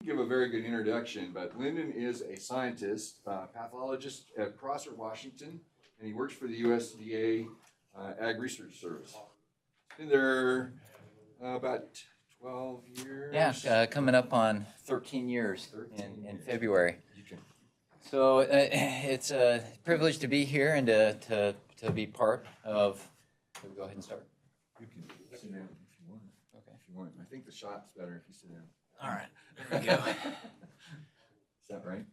Give a very good introduction, but Lyndon is a scientist, pathologist at Prosser, Washington, and he works for the USDA Ag Research Service. Been there about 12 years. Yeah, coming up on 13 years in February. So it's a privilege to be here and to be part of. Can we go ahead and start? You can sit down if you want. Okay. If you want. I think the shot's better if you sit down. All right. There we go. Is that right?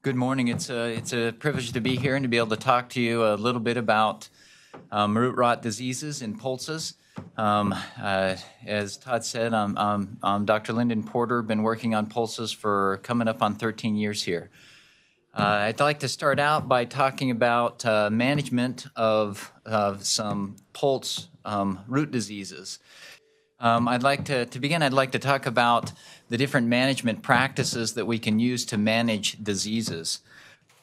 Good morning. It's a privilege to be here and to be able to talk to you a little bit about root rot diseases in pulses. As Todd said, I'm Dr. Lyndon Porter. Been working on pulses for coming up on 13 years here. I'd like to start out by talking about management of some pulse root diseases. I'd like to begin, I'd like to talk about the different management practices that we can use to manage diseases.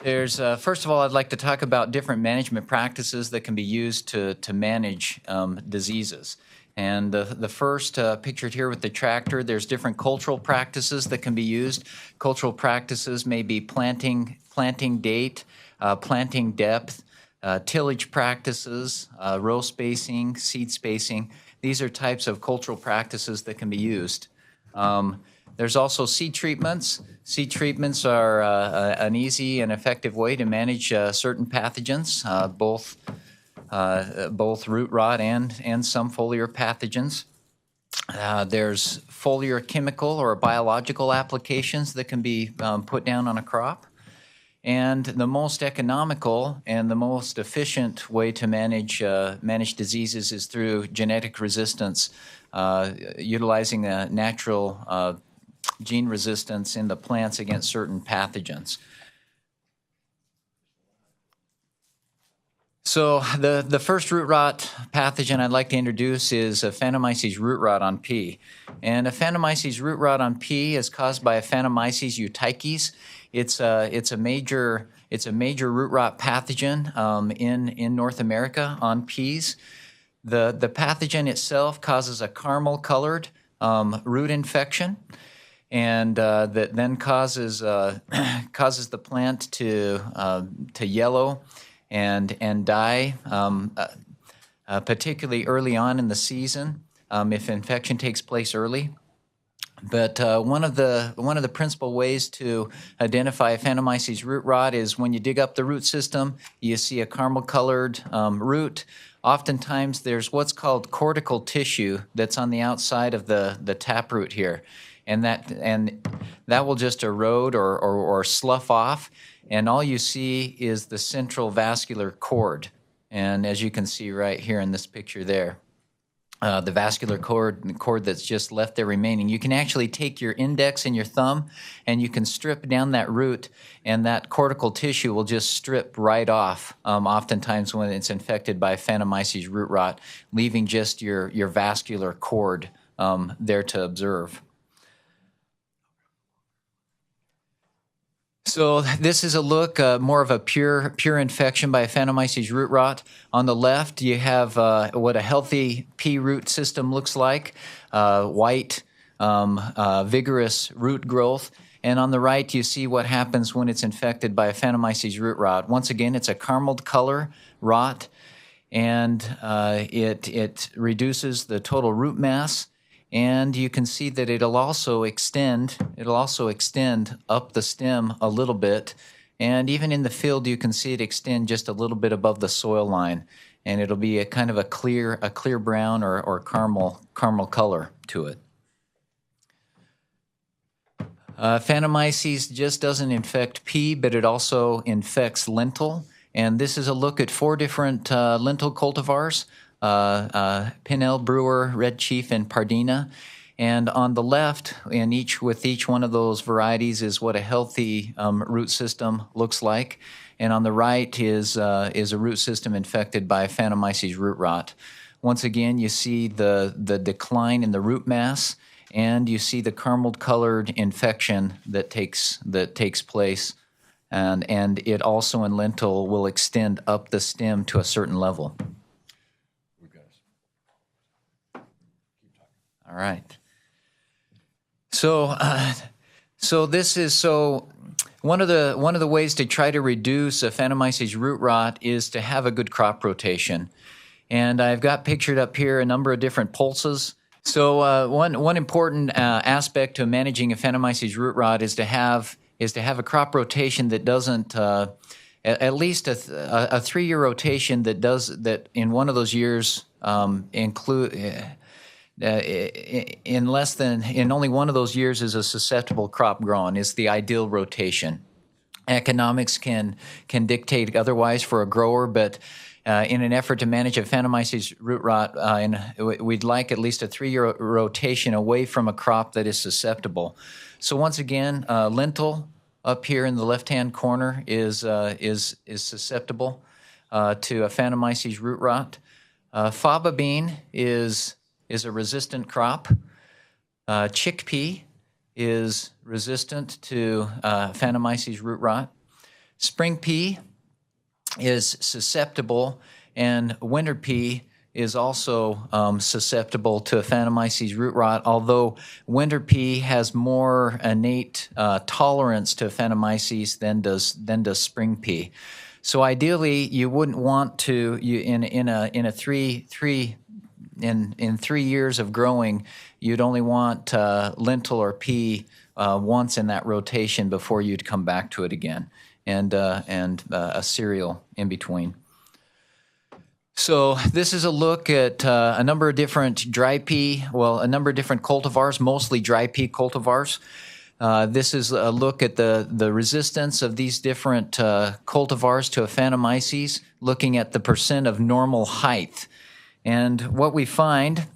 There's, first of all, I'd like to talk about different management practices that can be used to manage diseases. And the first pictured here with the tractor, there's different cultural practices that can be used. Cultural practices may be planting date, planting depth, tillage practices, row spacing, seed spacing. These are types of cultural practices that can be used. There's also seed treatments. Seed treatments are an easy and effective way to manage certain pathogens, both root rot and some foliar pathogens. There's foliar chemical or biological applications that can be put down on a crop. And the most economical and the most efficient way to manage diseases is through genetic resistance, utilizing a natural gene resistance in the plants against certain pathogens. So the first root rot pathogen I'd like to introduce is Aphanomyces root rot on pea. And Aphanomyces root rot on pea is caused by Aphanomyces euteiches. It's a major root rot pathogen in North America on peas. The pathogen itself causes a caramel-colored root infection, and that then causes the plant to yellow and die, particularly early on in the season if infection takes place early. But one of the principal ways to identify Aphanomyces root rot is when you dig up the root system, you see a caramel-colored root. Oftentimes, there's what's called cortical tissue that's on the outside of the taproot here, and that will just erode or slough off, and all you see is the central vascular cord. And as you can see right here in this picture there, the vascular cord that's just left there remaining. You can actually take your index and your thumb and you can strip down that root, and that cortical tissue will just strip right off, oftentimes when it's infected by Aphanomyces root rot, leaving just your vascular cord there to observe. So this is a look more of a pure infection by Aphanomyces root rot. On the left, you have what a healthy pea root system looks like, white, vigorous root growth. And on the right, you see what happens when it's infected by Aphanomyces root rot. Once again, it's a caramel color rot, and it reduces the total root mass. And you can see that it'll also extend up the stem a little bit. And even in the field, you can see it extend just a little bit above the soil line. And it'll be a kind of a clear brown or caramel color to it. Aphanomyces just doesn't infect pea, but it also infects lentil. And this is a look at 4 different lentil cultivars. Pinnell, Brewer, Red Chief, and Pardina. And on the left, with each one of those varieties, is what a healthy root system looks like. And on the right is a root system infected by Aphanomyces root rot. Once again, you see the decline in the root mass, and you see the caramel-colored infection that takes place. And it also in lentil will extend up the stem to a certain level. All right. So one of the ways to try to reduce Aphanomyces root rot is to have a good crop rotation. And I've got pictured up here a number of different pulses. So one important aspect to managing Aphanomyces root rot is to have a crop rotation that doesn't at least a 3-year rotation that in one of those years include in only one of those years is a susceptible crop grown is the ideal rotation. Economics can dictate otherwise for a grower, but in an effort to manage Aphanomyces root rot, we'd like at least a 3-year rotation away from a crop that is susceptible. So once again, lentil up here in the left-hand corner is susceptible to Aphanomyces root rot. Faba bean is a resistant crop. Chickpea is resistant to Aphanomyces root rot. Spring pea is susceptible, and winter pea is also susceptible to Aphanomyces root rot, although winter pea has more innate tolerance to Aphanomyces than does spring pea. So ideally, you wouldn't want to in 3 years of growing, you'd only want lentil or pea once in that rotation before you'd come back to it again, and a cereal in between. So this is a look at a number of different dry pea, a number of different cultivars, mostly dry pea cultivars. This is a look at the resistance of these different cultivars to Aphanomyces, looking at the percent of normal height. And what we find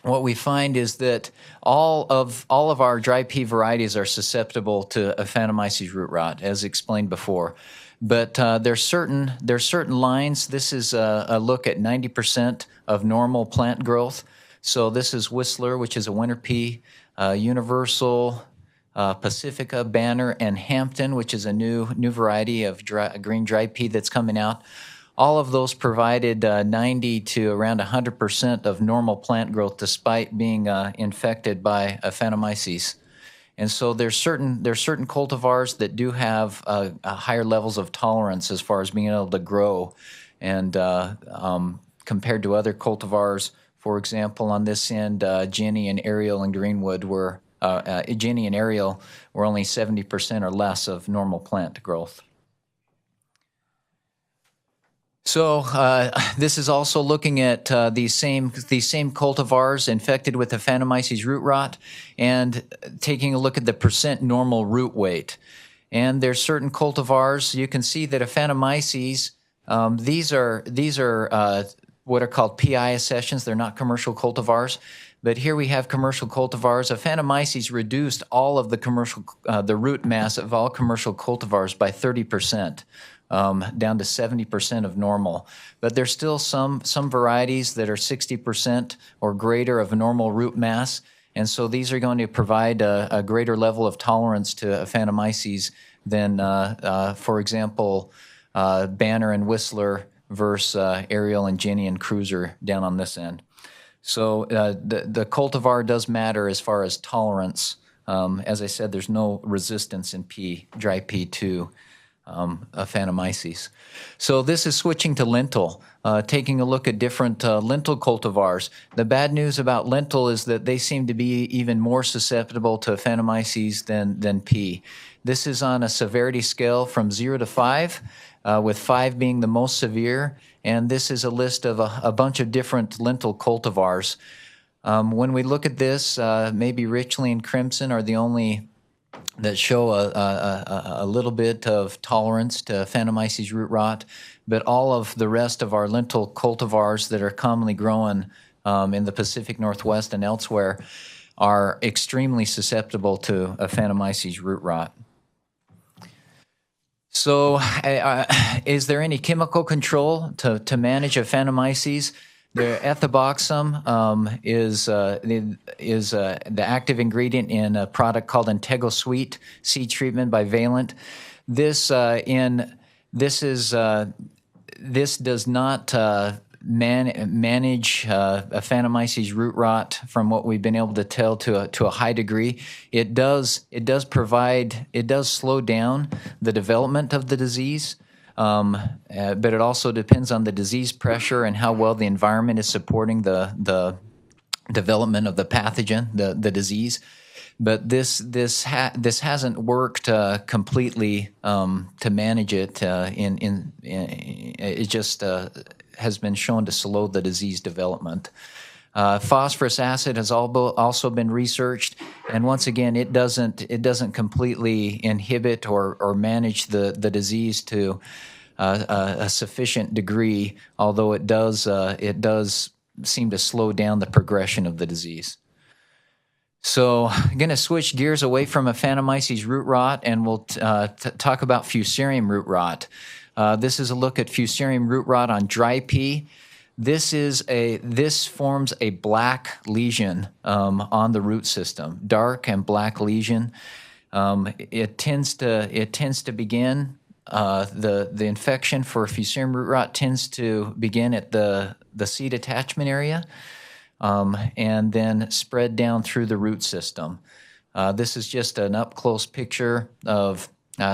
is that all of our dry pea varieties are susceptible to Aphanomyces root rot, as explained before. But there's certain lines. This is a look at 90% of normal plant growth. So this is Whistler, which is a winter pea, Universal, Pacifica, Banner, and Hampton, which is a new variety of green dry pea that's coming out. All of those provided 90 to around 100% of normal plant growth, despite being infected by Aphanomyces. And so there's certain cultivars that do have higher levels of tolerance as far as being able to grow, and compared to other cultivars. For example, on this end, Jenny and Ariel and Greenwood were Jenny and Ariel were only 70% or less of normal plant growth. So this is also looking at these same cultivars infected with Aphanomyces root rot, and taking a look at the percent normal root weight. And there's certain cultivars you can see that Aphanomyces, these are what are called PI accessions. They're not commercial cultivars, but here we have commercial cultivars. Aphanomyces reduced all of the root mass of all commercial cultivars by 30%. Down to 70% of normal. But there's still some varieties that are 60% or greater of normal root mass, and so these are going to provide a greater level of tolerance to Aphanomyces than, for example, Banner and Whistler versus Ariel and Jenny and Cruiser down on this end. So the cultivar does matter as far as tolerance. As I said, there's no resistance in dry pea to Aphanomyces. So this is switching to lentil, taking a look at different lentil cultivars. The bad news about lentil is that they seem to be even more susceptible to Aphanomyces than pea. This is on a severity scale from 0 to 5, with 5 being the most severe, and this is a list of a bunch of different lentil cultivars. When we look at this, maybe Richley and Crimson are the only that show a little bit of tolerance to Aphanomyces root rot, but all of the rest of our lentil cultivars that are commonly grown in the Pacific Northwest and elsewhere are extremely susceptible to Aphanomyces root rot. So is there any chemical control to manage Aphanomyces? The ethoboxam is the active ingredient in a product called Intego Sweet seed treatment by Valent. This does not manage Phantomyces root rot from what we've been able to tell to a high degree. It does slow down the development of the disease, but it also depends on the disease pressure and how well the environment is supporting the development of the pathogen, the disease. But this hasn't worked completely to manage it. It just has been shown to slow the disease development. Phosphorus acid has also been researched, and once again, it doesn't completely inhibit or manage the disease to a sufficient degree, although it does seem to slow down the progression of the disease. So I'm going to switch gears away from Phantomyces root rot, and we'll talk about Fusarium root rot. This is a look at Fusarium root rot on dry pea. This forms a black lesion on the root system, dark and black lesion. It tends to begin the infection for Fusarium root rot tends to begin at the seed attachment area. And then spread down through the root system. This is just an up-close picture of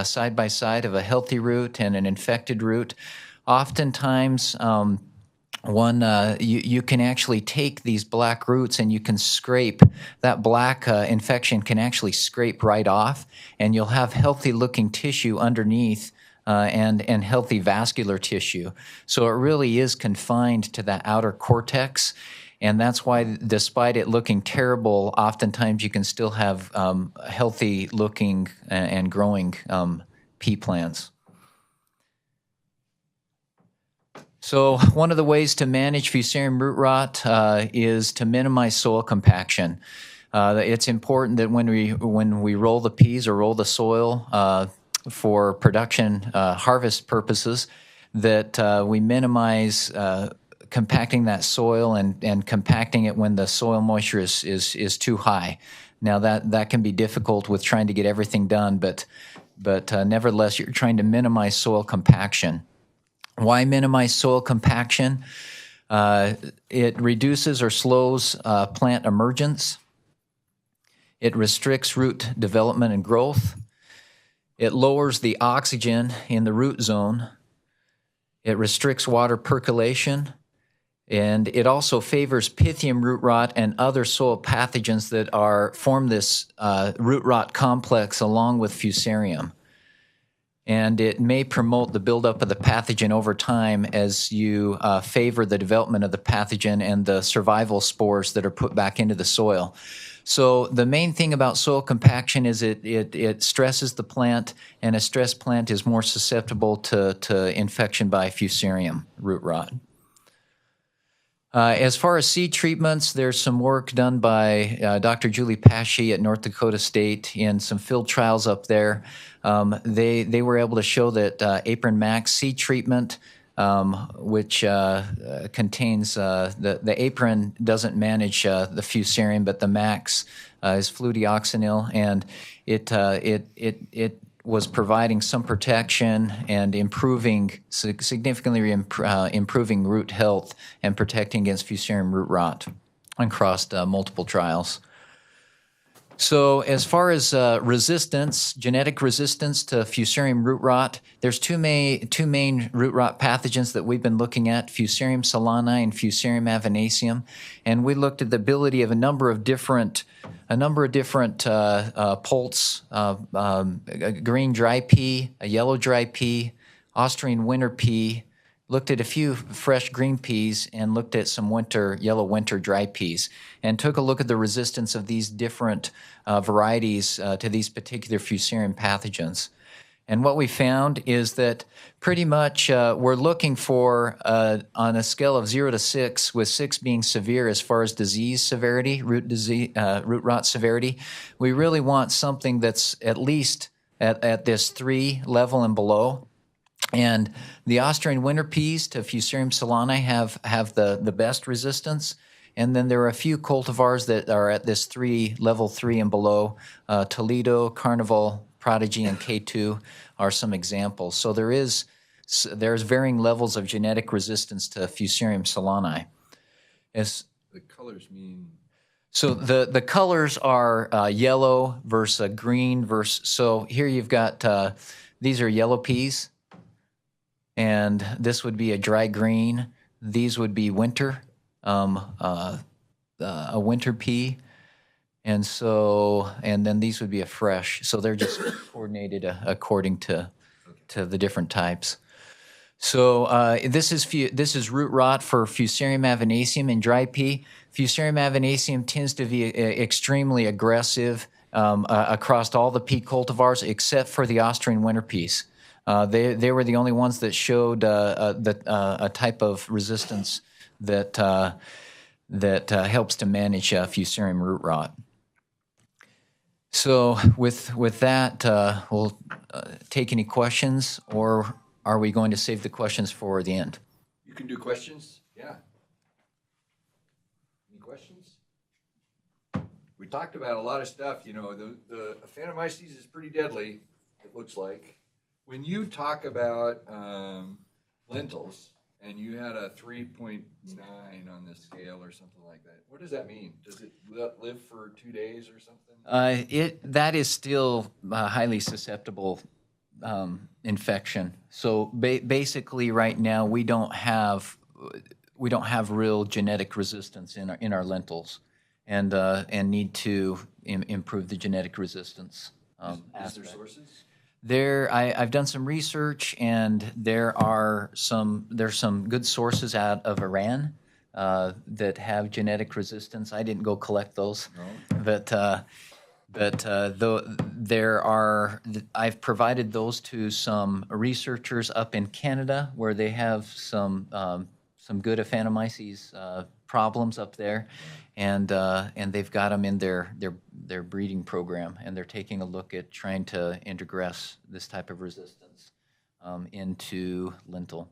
side by side of a healthy root and an infected root. Oftentimes, you can actually take these black roots and you can scrape that black infection can actually scrape right off, and you'll have healthy-looking tissue underneath. And healthy vascular tissue. So it really is confined to that outer cortex. And that's why, despite it looking terrible, oftentimes you can still have healthy-looking and growing pea plants. So one of the ways to manage Fusarium root rot is to minimize soil compaction. It's important that when we roll the peas or roll the soil for production harvest purposes, that we minimize compacting that soil and compacting it when the soil moisture is too high. Now that can be difficult with trying to get everything done, but nevertheless, you're trying to minimize soil compaction. Why minimize soil compaction? It reduces or slows plant emergence. It restricts root development and growth. It lowers the oxygen in the root zone. It restricts water percolation. And it also favors Pythium root rot and other soil pathogens that form this root rot complex along with Fusarium. And it may promote the buildup of the pathogen over time as you favor the development of the pathogen and the survival spores that are put back into the soil. So the main thing about soil compaction is it stresses the plant, and a stressed plant is more susceptible to infection by Fusarium root rot. As far as seed treatments, there's some work done by Dr. Julie Pashy at North Dakota State in some field trials up there. They were able to show that Apron Max seed treatment, which contains the Apron doesn't manage the Fusarium, but the Max is fludeoxonil, and it was providing some protection and significantly improving root health and protecting against Fusarium root rot across multiple trials. So as far as genetic resistance to Fusarium root rot, there's two main root rot pathogens that we've been looking at, Fusarium solani and Fusarium avinaceum, and we looked at the ability of a number of different poults, a green dry pea, a yellow dry pea, Austrian winter pea, looked at a few fresh green peas, and looked at some yellow winter dry peas, and took a look at the resistance of these different varieties to these particular Fusarium pathogens. And what we found is that pretty much we're looking for, on a scale of 0 to 6, with 6 being severe as far as disease severity, root rot severity, we really want something that's at least at this 3 level and below. And the Austrian winter peas to Fusarium solani have the best resistance. And then there are a few cultivars that are at this level 3 and below. Toledo, Carnival, Prodigy, and K2 are some examples. So there is there's varying levels of genetic resistance to Fusarium solani. The colors mean. So the colors are yellow versus green versus, so here you've got, these are yellow peas, and this would be a dry green. These would be winter, a winter pea, and then these would be a fresh. So they're just coordinated according to the different types. So this is root rot for Fusarium avinaceum and dry pea. Fusarium avinaceum tends to be extremely aggressive across all the pea cultivars except for the Austrian winter peas. They were the only ones that showed a type of resistance that helps to manage Fusarium root rot. So with that, we'll take any questions, or are we going to save the questions for the end? You can do questions? Yeah. Any questions? We talked about a lot of stuff. You know, the Aphanomyces is pretty deadly, it looks like. When you talk about lentils, and you had a 3.9 on this scale or something like that, what does that mean? Does it live for 2 days or something? That is still highly susceptible infection. So basically, right now we don't have real genetic resistance in our lentils, and need to improve the genetic resistance. Is there sources? I've done some research, and there's some good sources out of Iran that have genetic resistance. I didn't go collect those, no. But I've provided those to some researchers up in Canada where they have some good Aphanomyces problems up there, and they've got them in their breeding program, and they're taking a look at trying to integrate this type of resistance into lentil.